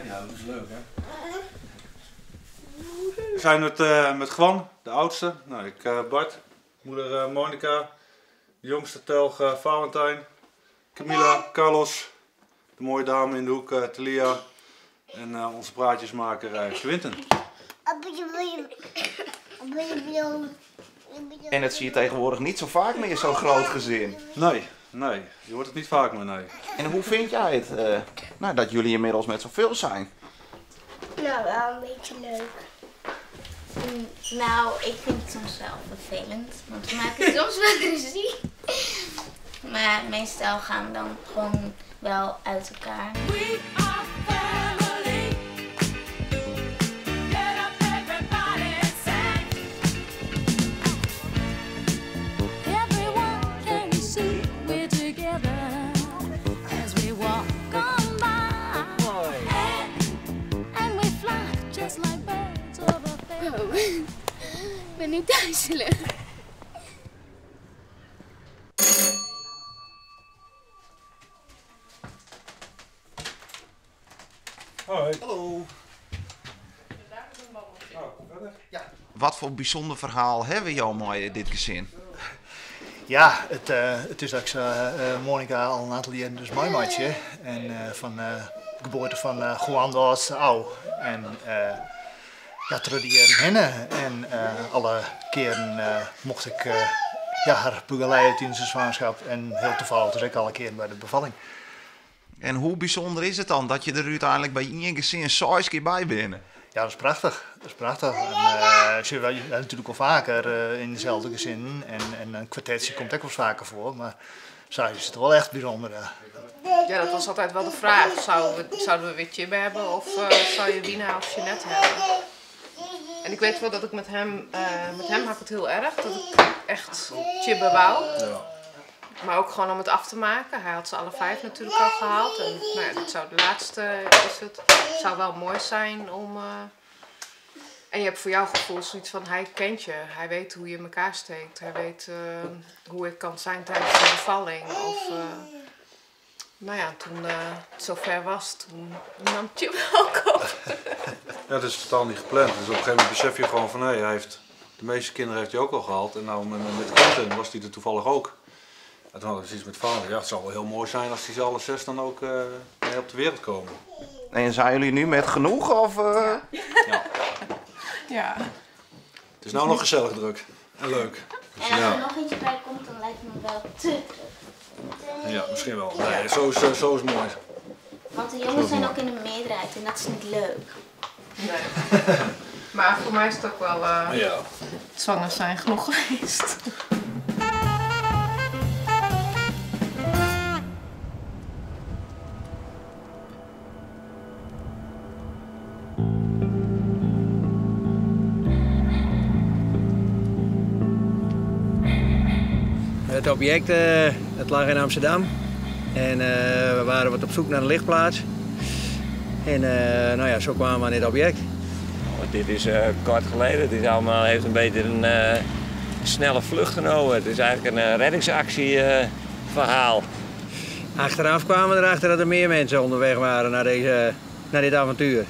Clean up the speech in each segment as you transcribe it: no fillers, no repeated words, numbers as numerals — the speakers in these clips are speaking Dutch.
Ja, dat is leuk hè. We zijn met Gwan, de oudste. Nou, ik Bart, moeder Monica, de jongste Telg Valentijn, Camilla, Carlos, de mooie dame in de hoek Telia en onze praatjesmaker Quinten. En dat zie je tegenwoordig niet zo vaak meer, zo'n groot gezin. Nee, je hoort het niet vaak meer, nee. En hoe vind jij het dat jullie inmiddels met zoveel zijn? Nou, wel een beetje leuk. Nou, ik vind het soms wel vervelend, want we maken soms wel ruzie. Maar meestal gaan we dan gewoon wel uit elkaar. Ik ben nu duizelig. Hoi. Hallo. Wat voor bijzonder verhaal hebben we jou mooi dit gezin? Ja, het is dat Monica al een aantal jaar dus mijn maatje. En van de geboorte van Juan was oud. En ja, terug die jaren heen. En alle keren mocht ik haar begeleiden tijdens de zwangerschap. En heel toevallig dus ik alle keren bij de bevalling. En hoe bijzonder is het dan dat je er uiteindelijk bij één gezin 6 keer bij bent? Ja, dat is prachtig. Dat is prachtig. En zie je natuurlijk wel vaker in dezelfde gezin. En een kwartetje komt ook wel vaker voor. Maar zo is het wel echt bijzonder. Ja, dat was altijd wel de vraag. Zouden we weer Chibbe hebben of zou je Wina of Jeanette hebben? En ik weet wel dat ik met hem had ik het heel erg. Dat ik echt Chibbe wou. Ja. Maar ook gewoon om het af te maken. Hij had ze alle 5 natuurlijk al gehaald. En nou ja, dit zou de laatste is het. Het zou wel mooi zijn om... En je hebt voor jouw gevoel zoiets van, hij kent je. Hij weet hoe je in elkaar steekt. Hij weet hoe ik kan zijn tijdens de bevalling. Of, nou ja, toen het zover was, toen nam Chibbe ook op. Ja, dat is totaal niet gepland. Dus op een gegeven moment besef je gewoon van, hij heeft... De meeste kinderen heeft hij ook al gehaald. En nou met Quinten was hij er toevallig ook. En toen hadden we iets met vader. Ja, het zou wel heel mooi zijn als die ze alle 6 dan ook mee op de wereld komen. En zijn jullie nu met genoeg? Of, Ja. Ja. Het is nou nog gezellig druk. En leuk. Dus, En als ja. er nog eentje bij komt, dan lijkt het me wel te druk. Ja, misschien wel. Nee, zo is het mooi. Want de jongens zijn ook in de meerderheid en dat is niet leuk. Nee. Maar voor mij is het ook wel Ja. zwanger zijn genoeg geweest. Het object het lag in Amsterdam en we waren wat op zoek naar een lichtplaats. En nou ja, zo kwamen we aan dit object. Dit is kort geleden. Het is allemaal, heeft een beetje een snelle vlucht genomen. Het is eigenlijk een reddingsactieverhaal. Achteraf kwamen we erachter dat er meer mensen onderweg waren naar dit avontuur.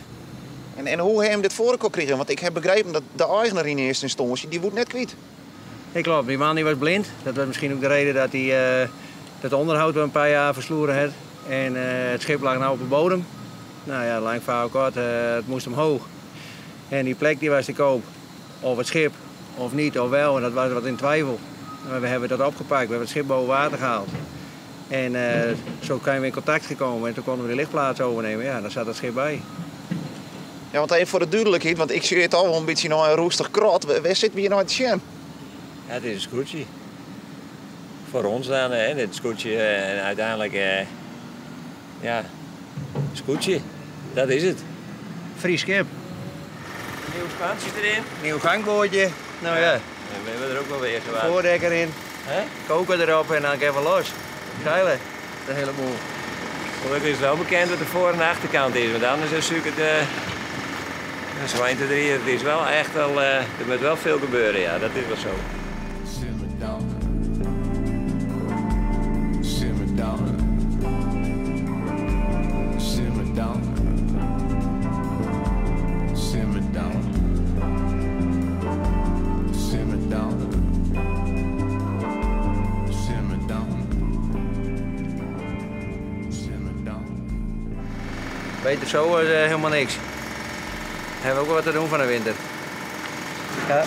En hoe heb je dit voor elkaar gekregen? Want ik heb begrepen dat de eigenaar in eerste instantie, die wordt net kwijt. Ik klopt, die man die was blind. Dat was misschien ook de reden dat hij het onderhoud wel een paar jaar versloren had. En het schip lag nou op de bodem. Nou ja, lang verhaal kort, het moest omhoog. En die plek die was te koop. Of het schip, of niet, of wel. En dat was wat in twijfel. Maar we hebben dat opgepakt, we hebben het schip boven water gehaald. En zo zijn we in contact gekomen en toen konden we de lichtplaats overnemen. Ja, daar zat het schip bij. Ja, want even voor de duidelijkheid, want ik zie het al wel een beetje naar een roestig krot. Waar zitten we hier nou te zien? Ja, dit is een scootje. Voor ons dan, hè, dit scootje en uiteindelijk, ja, scootje, dat is het. Fries schip. Nieuw spansje erin. Nieuw gangboordje. Nou ja, En we hebben er ook wel weer gewaard. voordek erin, Hè? koken erop en dan even los. Zeilen, de hele boel. Gelukkig is het wel bekend wat de voor- en achterkant is, want anders is het zo 1, 2, 3, het is wel echt wel, er moet wel veel gebeuren, ja, dat is wel zo. Simmer down. Simmer down. Simmer down. Beter zo is helemaal niks. Hebben we ook wel wat te doen van de winter. Ja.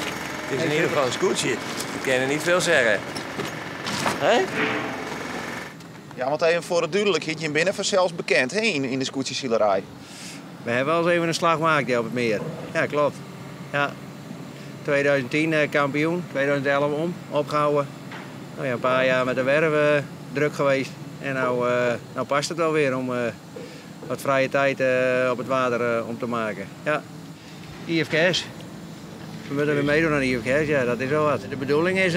Het is in ieder geval een scootje. Ik kan er niet veel zeggen. Hè? Ja, want even voor het duidelijkheid, je bent er zelfs bekend hè, in de scootjeszielerij. We hebben wel eens even een slag gemaakt ja, op het meer. Ja, klopt. Ja. 2010 kampioen, 2011 opgehouden. Nou ja, een paar jaar met de werf druk geweest. En nou past het wel weer om wat vrije tijd op het water om te maken. Ja, IFKS. We moeten weer meedoen aan IFKS, ja, dat is wel wat. De bedoeling is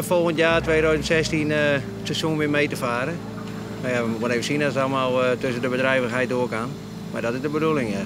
volgend jaar, 2016, het seizoen weer mee te varen. Nou ja, we moeten even zien als het allemaal tussen de bedrijvigheid doorgaan. Maar dat is de bedoeling, ja.